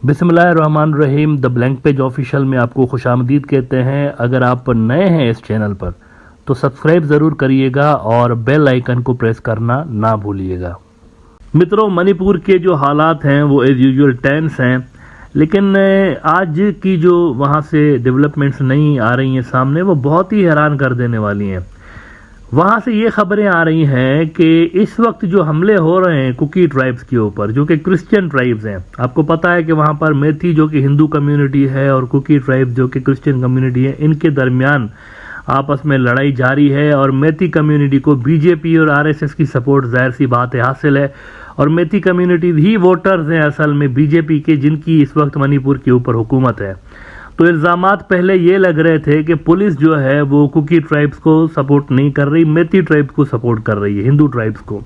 बिस्मिल्लाहिर्रहमानिर्रहीम। The blank page official में आपको खुशामदीद कहते हैं। अगर आप नए हैं इस चैनल पर तो सब्सक्राइब ज़रूर करिएगा और बेल आइकन को प्रेस करना ना भूलिएगा। मित्रों, मणिपुर के जो हालात हैं वो एज़ यूजुअल टेंस हैं, लेकिन आज की जो वहाँ से डेवलपमेंट्स नहीं आ रही हैं सामने, वो बहुत ही हैरान कर देने वाली हैं। वहाँ से ये खबरें आ रही हैं कि इस वक्त जो हमले हो रहे हैं कुकी ट्राइब्स के ऊपर, जो कि क्रिश्चियन ट्राइब्स हैं। आपको पता है कि वहाँ पर मेथी जो कि हिंदू कम्युनिटी है और कुकी ट्राइब्स जो कि क्रिश्चियन कम्युनिटी है, इनके दरमियान आपस में लड़ाई जारी है। और मेथी कम्युनिटी को बीजेपी और आरएसएस की सपोर्ट जाहिर सी बात है हासिल है, और मेथी कम्युनिटी ही वोटर्स हैं असल में बीजेपी के, जिनकी इस वक्त मणिपुर के ऊपर हुकूमत है। तो इल्ज़ामात पहले ये लग रहे थे कि पुलिस जो है वो कुकी ट्राइब्स को सपोर्ट नहीं कर रही, मेथी ट्राइब्स को सपोर्ट कर रही है, हिंदू ट्राइब्स को।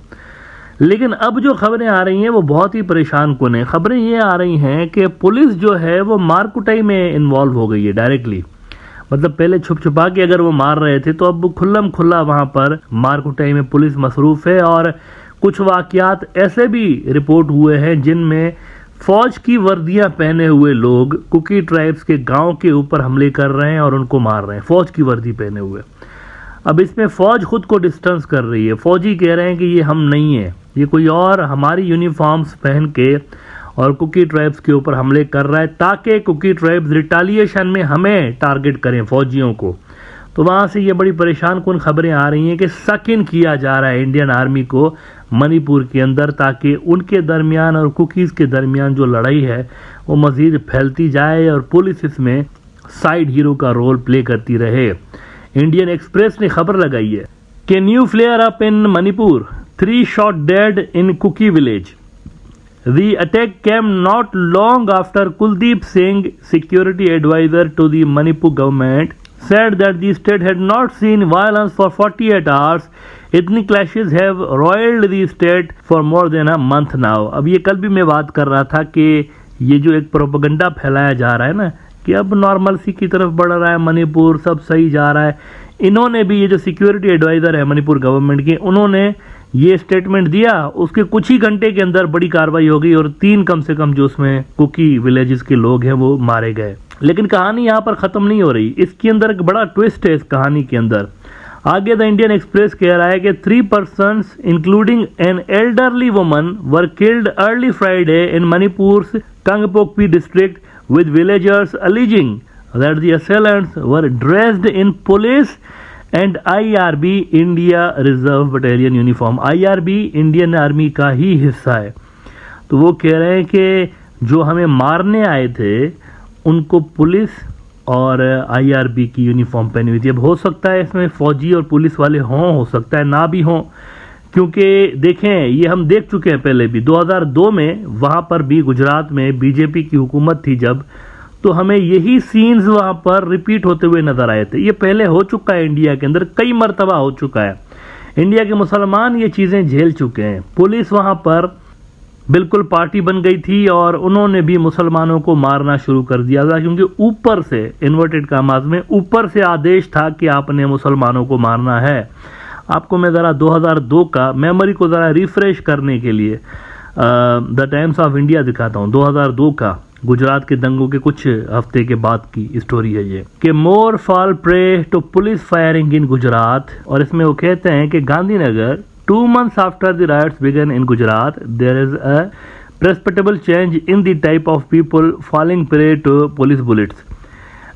लेकिन अब जो खबरें आ रही हैं वो बहुत ही परेशान कुन है। खबरें ये आ रही हैं कि पुलिस जो है वो मारकुटाई में इन्वॉल्व हो गई है डायरेक्टली। मतलब पहले छुप छुपा के अगर वो मार रहे थे, तो अब खुल्लम खुल्ला वहाँ पर मारकुटाई में पुलिस मसरूफ़ है। और कुछ वाक़यात ऐसे भी रिपोर्ट हुए हैं जिनमें फौज की वर्दियां पहने हुए लोग कुकी ट्राइब्स के गांव के ऊपर हमले कर रहे हैं और उनको मार रहे हैं, फौज की वर्दी पहने हुए। अब इसमें फौज खुद को डिस्टेंस कर रही है। फौजी कह रहे हैं कि ये हम नहीं है, ये कोई और हमारी यूनिफॉर्म्स पहन के और कुकी ट्राइब्स के ऊपर हमले कर रहा है, ताकि कुकी ट्राइब्स रिटालिएशन में हमें टारगेट करें, फौजियों को। तो वहाँ से ये बड़ी परेशान कुन खबरें आ रही हैं कि सक इन किया जा रहा है इंडियन आर्मी को मणिपुर के अंदर, ताकि उनके दरमियान और कुकीज़ के दरमियान जो लड़ाई है वो मज़ीद फैलती जाए और पुलिस इसमें साइड हीरो का रोल प्ले करती रहे। इंडियन एक्सप्रेस ने खबर लगाई है कि new flare up in Manipur, 3 shot dead in Kuki village. The attack came not long after Kuldeep Singh, security advisor to the Manipur government, said that the state had not seen violence for 48 hours. Ethnic clashes have roiled the state for more than a month now. अब ये कल भी मैं बात कर रहा था कि ये जो एक प्रोपेगेंडा फैलाया जा रहा है ना, कि अब नॉर्मलसी की तरफ बढ़ रहा है मणिपुर, सब सही जा रहा है। इन्होंने भी, ये जो सिक्योरिटी एडवाइज़र है मणिपुर गवर्नमेंट के, उन्होंने ये स्टेटमेंट दिया, उसके कुछ ही घंटे के अंदर बड़ी कार्रवाई हो गई और 3 कम से कम जो उसमें कुकी विलेजेस के लोग हैं वो मारे गए। लेकिन कहानी यहाँ पर ख़त्म नहीं हो रही, इसके अंदर एक बड़ा ट्विस्ट है इस कहानी के अंदर। आगे द इंडियन एक्सप्रेस कह रहा है कि 3 persons including an elderly woman were killed early Friday in Manipur Kangpokpi district, with villagers alleging that the assailants were dressed in police and IRB India Reserve Battalion uniform। IRB Indian army का ही हिस्सा है। तो वो कह रहे हैं कि जो हमें मारने आए थे उनको पुलिस और IRB की यूनिफॉर्म पहनी हुई थी। अब हो सकता है इसमें फौजी और पुलिस वाले हों, हो सकता है ना भी हों, क्योंकि देखें ये हम देख चुके हैं पहले भी 2002 में वहाँ पर भी गुजरात में बीजेपी की हुकूमत थी जब, तो हमें यही सीन्स वहाँ पर रिपीट होते हुए नजर आए थे। ये पहले हो चुका है, इंडिया के अंदर कई मरतबा हो चुका है। इंडिया के मुसलमान ये चीज़ें झेल चुके हैं। पुलिस वहाँ पर बिल्कुल पार्टी बन गई थी और उन्होंने भी मुसलमानों को मारना शुरू कर दिया था, क्योंकि ऊपर से, इन्वर्टेड कामाज में, ऊपर से आदेश था कि आपने मुसलमानों को मारना है। आपको मैं ज़रा 2002 का मेमोरी को ज़रा रिफ्रेश करने के लिए द टाइम्स ऑफ इंडिया दिखाता हूँ। 2002 का गुजरात के दंगों के कुछ हफ्ते के बाद की स्टोरी है ये, कि more fall prey to police firing in Gujarat. और इसमें वो कहते हैं कि Gandhinagar, 2 months after the riots began in Gujarat, there is a perceptible change in the type of people falling prey to police bullets.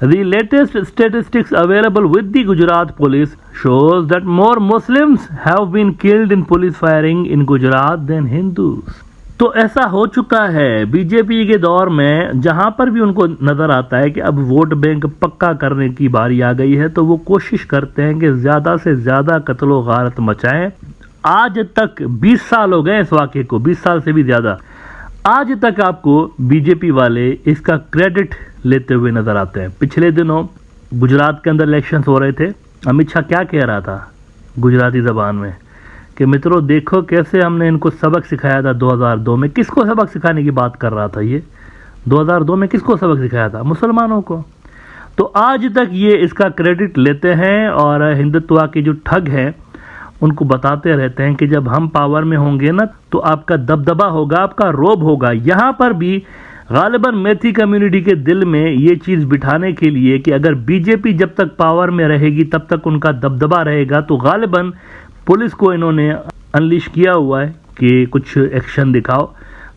The latest statistics available with the Gujarat police shows that more Muslims have been killed in police firing in Gujarat than Hindus. तो ऐसा हो चुका है BJP के दौर में, जहां पर भी उनको नजर आता है कि अब वोट बैंक पक्का करने की बारी आ गई है, तो वो कोशिश करते हैं कि ज्यादा से ज्यादा कत्लो गारत मचाएं। आज तक 20 साल हो गए इस वाक़े को, 20 साल से भी ज़्यादा। आज तक आपको बीजेपी वाले इसका क्रेडिट लेते हुए नज़र आते हैं। पिछले दिनों गुजरात के अंदर इलेक्शंस हो रहे थे। अमित शाह क्या कह रहा था गुजराती ज़बान में कि मित्रों देखो कैसे हमने इनको सबक सिखाया था 2002 में। किसको सबक सिखाने की बात कर रहा था ये? 2002 में किसको सबक सिखाया था? मुसलमानों को। तो आज तक ये इसका क्रेडिट लेते हैं और हिंदुत्व के जो ठग हैं उनको बताते रहते हैं कि जब हम पावर में होंगे ना तो आपका दबदबा होगा, आपका रोब होगा। यहाँ पर भी गालिबन मैथी कम्युनिटी के दिल में ये चीज़ बिठाने के लिए कि अगर बीजेपी जब तक पावर में रहेगी तब तक उनका दबदबा रहेगा, तो गालिबन पुलिस को इन्होंने अनलिश किया हुआ है कि कुछ एक्शन दिखाओ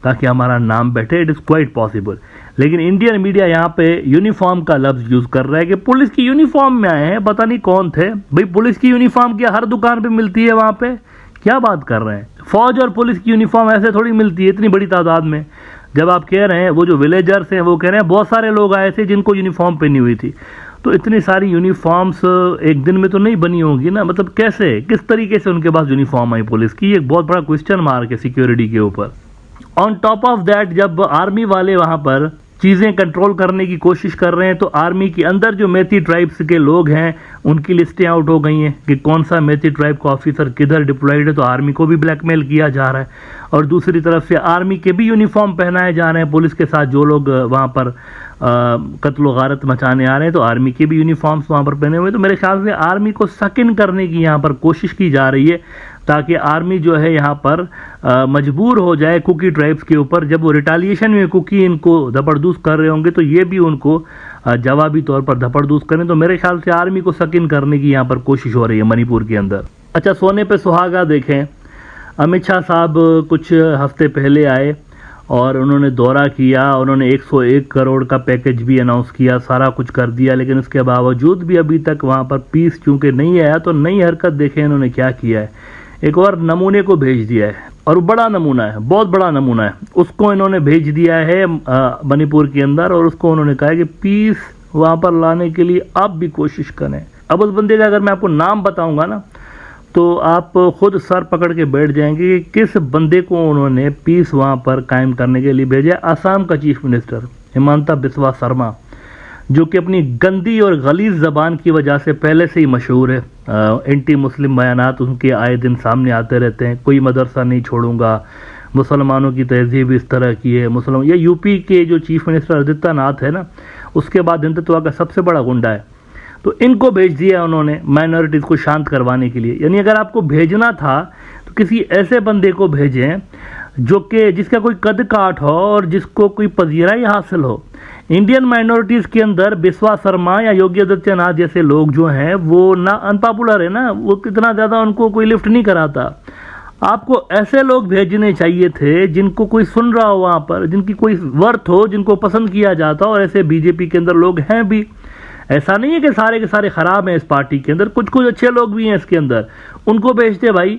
ताकि हमारा नाम बैठे। It is quite possible. लेकिन इंडियन मीडिया यहाँ पे यूनिफॉर्म का लफ्ज़ यूज़ कर रहा है कि पुलिस की यूनिफॉर्म में आए हैं, पता नहीं कौन थे भाई। पुलिस की यूनिफॉर्म क्या हर दुकान पे मिलती है वहाँ पे? क्या बात कर रहे हैं? फौज और पुलिस की यूनिफॉर्म ऐसे थोड़ी मिलती है इतनी बड़ी तादाद में। जब आप कह रहे हैं वो जो विलेजर्स हैं वो कह रहे हैं बहुत सारे लोग आए थे जिनको यूनिफॉर्म पहनी हुई थी, तो इतनी सारी यूनिफॉर्म्स एक दिन में तो नहीं बनी होंगी ना। मतलब कैसे, किस तरीके से उनके पास यूनिफॉर्म आई पुलिस की? एक बहुत बड़ा क्वेश्चन मार्क है सिक्योरिटी के ऊपर। ऑन टॉप ऑफ दैट, जब आर्मी वाले वहां पर चीज़ें कंट्रोल करने की कोशिश कर रहे हैं तो आर्मी के अंदर जो मैथी ट्राइब्स के लोग हैं उनकी लिस्टें आउट हो गई हैं कि कौन सा मैथी ट्राइब का ऑफिसर किधर डिप्लॉयड है, तो आर्मी को भी ब्लैकमेल किया जा रहा है। और दूसरी तरफ से आर्मी के भी यूनिफॉर्म पहनाए जा रहे हैं पुलिस के साथ। जो लोग वहाँ पर कत्ल गारत मचाने आ रहे हैं तो आर्मी के भी यूनिफॉर्म्स वहाँ पर पहने हुए। तो मेरे ख्याल से आर्मी को सक इन करने की यहाँ पर कोशिश की जा रही है ताकि आर्मी जो है यहाँ पर मजबूर हो जाए कुकी ट्राइब्स के ऊपर। जब वो रिटालिएशन में कुकी इनको धपड़दूस कर रहे होंगे तो ये भी उनको जवाबी तौर पर धपड़दूस करें। तो मेरे ख्याल से आर्मी को सक इन करने की यहाँ पर कोशिश हो रही है मणिपुर के अंदर। अच्छा, सोने पे सुहागा देखें। अमित शाह साहब कुछ हफ्ते पहले आए और उन्होंने दौरा किया, उन्होंने 101 करोड़ का पैकेज भी अनाउंस किया, सारा कुछ कर दिया, लेकिन उसके बावजूद भी अभी तक वहाँ पर पीस चूंकि नहीं आया। तो नई हरकत देखें इन्होंने क्या किया है, एक और नमूने को भेज दिया है और बड़ा नमूना है, बहुत बड़ा नमूना है। उसको इन्होंने भेज दिया है मणिपुर के अंदर और उसको उन्होंने कहा है कि पीस वहाँ पर लाने के लिए आप भी कोशिश करें। अब उस बंदे का अगर मैं आपको नाम बताऊंगा ना तो आप खुद सर पकड़ के बैठ जाएंगे कि किस बंदे को उन्होंने पीस वहाँ पर कायम करने के लिए भेजा। असम का चीफ मिनिस्टर हिमंता बिस्वा शर्मा, जो कि अपनी गंदी और गलीज ज़बान की वजह से पहले से ही मशहूर है। एंटी मुस्लिम बयानात उनके आए दिन सामने आते रहते हैं। कोई मदरसा नहीं छोड़ूंगा, मुसलमानों की तहजीब इस तरह की है, मुसलमान। ये यूपी के जो चीफ मिनिस्टर आदित्यनाथ है ना, उसके बाद हिंदुत्व का सबसे बड़ा गुंडा है। तो इनको भेज दिया उन्होंने माइनॉरिटीज़ को शांत करवाने के लिए। यानी अगर आपको भेजना था तो किसी ऐसे बंदे को भेजें जो कि जिसका कोई कद काठ हो और जिसको कोई पजीराई हासिल हो। इंडियन माइनॉरिटीज़ के अंदर बिस्वा शर्मा या योगी आदित्यनाथ जैसे लोग जो हैं वो ना अनपॉपुलर है ना, वो कितना ज़्यादा उनको कोई लिफ्ट नहीं कराता। आपको ऐसे लोग भेजने चाहिए थे जिनको कोई सुन रहा हो वहाँ पर, जिनकी कोई वर्थ हो, जिनको पसंद किया जाता हो। और ऐसे बीजेपी के अंदर लोग हैं भी, ऐसा नहीं है कि सारे के सारे खराब हैं इस पार्टी के अंदर, कुछ कुछ अच्छे लोग भी हैं इसके अंदर, उनको भेजते भाई।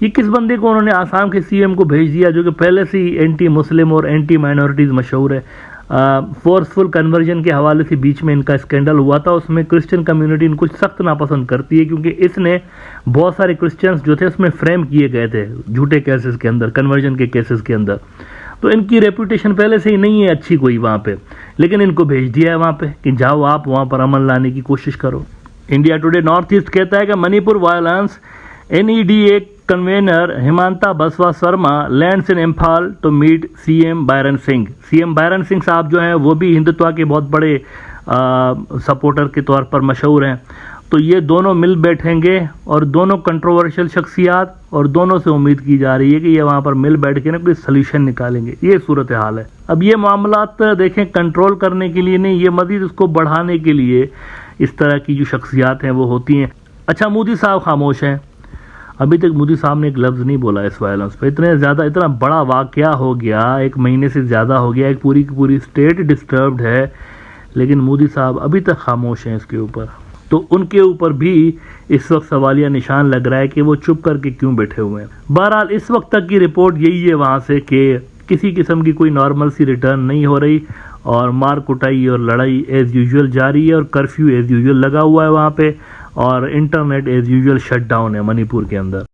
ये किस बंदे को उन्होंने आसाम के सीएम को भेज दिया जो कि पहले से ही एंटी मुस्लिम और एंटी माइनॉरिटीज़ मशहूर है। फोर्सफुल कन्वर्जन के हवाले से बीच में इनका स्कैंडल हुआ था, उसमें क्रिश्चियन कम्युनिटी इनको सख्त नापसंद करती है क्योंकि इसने बहुत सारे क्रिश्चियंस जो थे उसमें फ्रेम किए गए थे झूठे केसेस के अंदर, कन्वर्जन के केसेस के अंदर। तो इनकी रेपुटेशन पहले से ही नहीं है अच्छी कोई वहाँ पे, लेकिन इनको भेज दिया है वहाँ पे कि जाओ आप वहाँ पर अमल लाने की कोशिश करो। इंडिया टुडे नॉर्थ ईस्ट कहता है कि Manipur violence, NEDA convener Himanta Biswa Sarma lands in Imphal to meet CM Biren Singh. CM Biren Singh साहब जो हैं वो भी हिंदुत्व के बहुत बड़े सपोर्टर के तौर पर मशहूर हैं। तो ये दोनों मिल बैठेंगे और दोनों कंट्रोवर्शियल शख्सियात, और दोनों से उम्मीद की जा रही है कि ये वहाँ पर मिल बैठ के ना कोई सल्यूशन निकालेंगे। ये सूरत हाल है। अब ये मामलात देखें कंट्रोल करने के लिए नहीं, ये मज़ीद इसको बढ़ाने के लिए इस तरह की जो शख्सियात हैं वो होती हैं। अच्छा, मोदी साहब खामोश हैं, अभी तक मोदी साहब ने एक लफ्ज़ नहीं बोला इस वायलेंस पे। इतना बड़ा वाक़या हो गया, 1 महीने से ज़्यादा हो गया, एक पूरी की पूरी स्टेट डिस्टर्ब्ड है, लेकिन मोदी साहब अभी तक खामोश हैं इसके ऊपर। तो उनके ऊपर भी इस वक्त सवालिया निशान लग रहा है कि वो चुप करके क्यों बैठे हुए हैं। बहरहाल इस वक्त तक की रिपोर्ट यही है वहाँ से कि किसी किस्म की कोई नॉर्मल सी रिटर्न नहीं हो रही और मार कुटाई और लड़ाई एज़ यूजुअल जारी है और कर्फ्यू एज़ यूजुअल लगा हुआ है वहाँ पे, और internet as usual shut down है मणिपुर के अंदर।